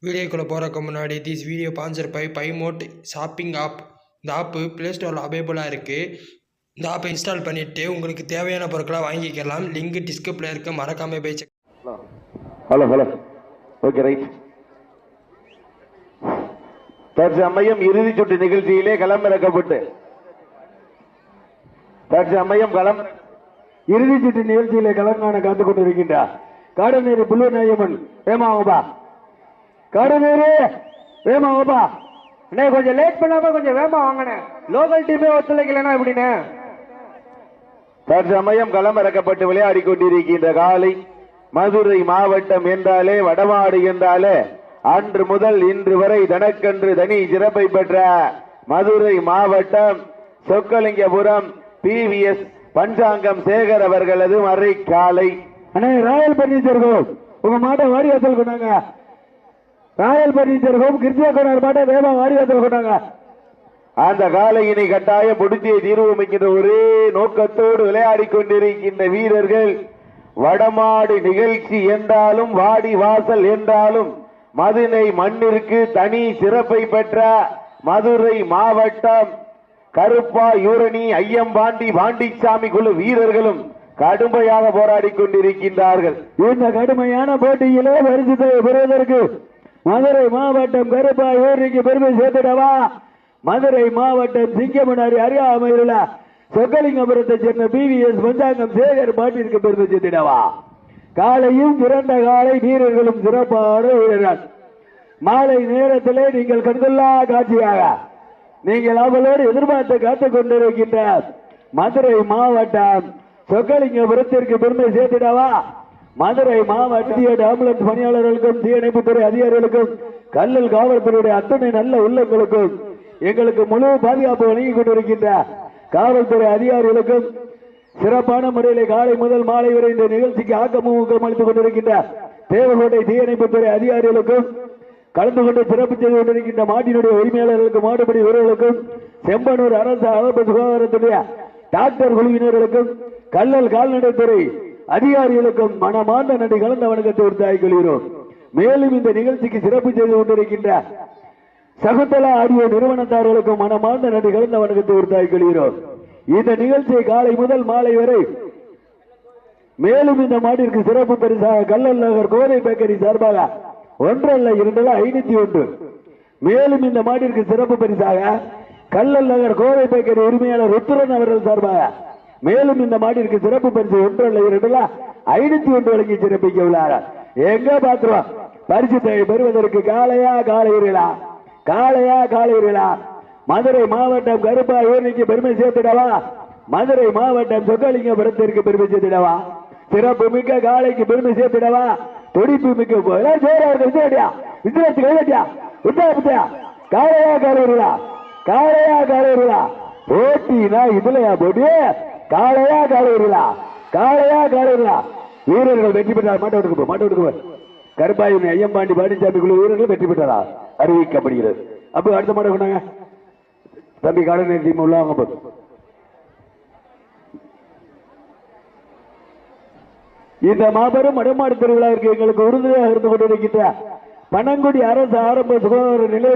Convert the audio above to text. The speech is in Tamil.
வீடியோக்குள்ளே போகிறக்கு முன்னாடி this video sponsor by Bymot shopping app. இந்த ஆப்பு ப்ளே ஸ்டோரில் அவைலபிளாக இருக்குது. இந்த ஆப்பை இன்ஸ்டால் பண்ணிவிட்டு உங்களுக்கு தேவையான பொருட்களை வாங்கிக்கலாம். லிங்க் டிஸ்கிரிப்ஷனில் இருக்க, மறக்காமல் போய் செக். Hello okay right. தற்சமயம் இறுதி சுற்று நிகழ்ச்சியிலே களமிறக்கப்பட்டு இறுதி சுற்று நிகழ்ச்சியிலே களங்காண காத்துக் கொண்டிருக்கின்றார் காடநேரி புல்லு நாயம்மன் வேமாவா. காடநேரி வேமாவா அண்ணே, கொஞ்சம் லேட் பண்ணாம கொஞ்சம் வேமா வாங்கினே. லோக்கல் டீமே ஒத்துழைக்கலன்னா எப்படின்னு. தற்சமயம் களமிறக்கப்பட்டு விளையாடி கொண்டிருக்கின்ற காலை மதுரை மாவட்டம் என்றாலே, வடமாடு என்றாலே அன்று முதல் இன்று வரை தனக்கென்று தனி சிறப்பை பெற்ற மதுரை மாவட்டம் சொக்கலிங்கபுரம் பிவிஎஸ் பஞ்சாங்கம் சேகர் அவர்களது மறை காலை. அண்ணே, ராயல் பர்னிச்சர் ஹோம் உங்க மாட்டை வாரியாத்தல் கொண்டாங்க. ராயல் பர்னிச்சர் ஹோம் கிருத்தியா கொண்டார் மாட்டை வேமா வாரியாத்தல் கொண்டாங்க. அந்த காலையினை கட்டாயம் முடித்திய தீர்வு என்கின்ற ஒரே நோக்கத்தோடு விளையாடி கொண்டிருக்கின்ற வீரர்கள். வடமாடு நிகழ்ச்சி என்றாலும், வாடி வாசல் என்றாலும் மதுரை மண்ணிற்கு தனி சிறப்பை பெற்ற மதுரை மாவட்டம் கருப்பா யூரணி ஐயம்பாண்டி பாண்டிச்சாமி குழு வீரர்களும் கடுமையாக போராடி கொண்டிருக்கின்றார்கள். இந்த கடுமையான போட்டியிலே பரிசு பெறுவதற்கு மதுரை மாவட்டம் கருப்பா யூரணிக்கு பெருமை சேர்த்திடவா. மதுரை மாவட்டம் சிங்கமனாரி அருகாமையில் சொக்கலிங்கபுரத்தை சேர்ந்த பிவிஎஸ் பஞ்சாங்கம் சேகர் பாட்டிற்கு பெருமை சேர்த்திடவா. காலையும் சிறந்த காலை, வீரர்களும் சிறப்பான வீரர்கள். மாலை நேரத்திலே நீங்கள் கண்கொள்ளா காட்சியாக நீங்கள் அவளோடு எதிர்பார்த்து காத்துக் கொண்டிருக்கின்ற மதுரை மாவட்டம் சொக்கலிங்கபுரத்திற்கு பெருமை சேர்த்திடவா. மதுரை மாவட்ட ஆம்புலன்ஸ் பணியாளர்களுக்கும், தீயணைப்புத்துறை அதிகாரிகளுக்கும், கல்லல் காவல்துறையுடைய அத்தனை நல்ல உள்ளங்களுக்கும், எங்களுக்கு முழு பாதுகாப்பு வழங்கிக் கொண்டிருக்கின்ற காவல்துறை அதிகாரிகளுக்கும், சிறப்பான முறையில் காலை முதல் மாலை வரை இந்த நிகழ்ச்சிக்கு ஆக்கமுகம் அளித்துக் கொண்டிருக்கின்ற தேவகோட்டை தீயணைப்புத்துறை அதிகாரிகளுக்கும், கலந்து கொண்டு சிறப்பு செய்து கொண்டிருக்கின்ற மாட்டினுடைய உரிமையாளர்களுக்கும், மாடுபடி வீரர்களுக்கும், செம்பனூர் அரசு அமைப்பு சுகாதாரத்துடைய டாக்டர் குழுவினர்களுக்கும், கல்லல் கால்நடைத்துறை அதிகாரிகளுக்கும் மனமார்ந்த நன்றி கலந்த வணக்கத்தை உறுதியாகிக் கொள்கிறோம். மேலும் இந்த நிகழ்ச்சிக்கு சிறப்பு செய்து கொண்டிருக்கின்ற சகுந்தலா ஆடியோ நிறுவனத்தார்களுக்கும் மனமார்ந்த நன்றி கலந்த வணக்கத்தை உறுதியாகிக் கொள்கிறோம். இந்த நிகழ்ச்சியை காலை முதல் மாலை வரை மேலும் இந்த மாட்டிற்கு சிறப்பு பரிசாக கல்லல் நகர் கோதை பேக்கரி சார்பாக 1 அல்ல 2 அல்ல 501. மேலும் இந்த மாட்டிற்கு சிறப்பு பரிசாக கல்லல் நகர் கோதை பேக்கரி உரிமையாளர் ருத்ரன் அவர்கள் சார்பாக மேலும் இந்த மாட்டிற்கு சிறப்பு பரிசு 1 அல்ல 2 அல்ல 501 வழங்கி சிறப்பிக்க உள்ளார். எங்க பாத்துருவா பரிசு பெறுவதற்கு காலையா காலையிலா, காலையா காலையிலா. மதுரை மாவட்டம் கருப்பா யூரணிக்கு பெருமை சேர்த்திடவா. மதுரை மாவட்டம் சொக்கலிங்கபுரத்திற்கு பெருமை சேர்த்திடவா. சிறப்பு மிக்க காலைக்கு பெருமை சேர்த்திடவா. துடிப்பு மிக்க காலையா காலையிலா, காலையா காலையிலா. போட்டினா இதுலயா போட்டி. காலையா காலையிலா, காலையா காலையிலா. வீரர்கள் வெற்றி பெற்றார். மாட்ட விட்டுக்கு கருப்பாயூர் ஐயம்பாண்டி பாண்டிச்சாமி குழு வீரர்கள் வெற்றி பெற்றாரா அறிவிக்கப்படுகிறது. அப்ப அடுத்த மாட்ட கொண்டாங்க தம்பி. காடநேரி டீம் உள்ளவங்க இந்த மாபெரும் மடமாடு திருவிழாவிற்கு எங்களுக்கு உறுதுணையாக இருந்து கொண்டிருக்கின்ற பனங்குடி அரசு ஆரம்ப சுகாதார நிலைய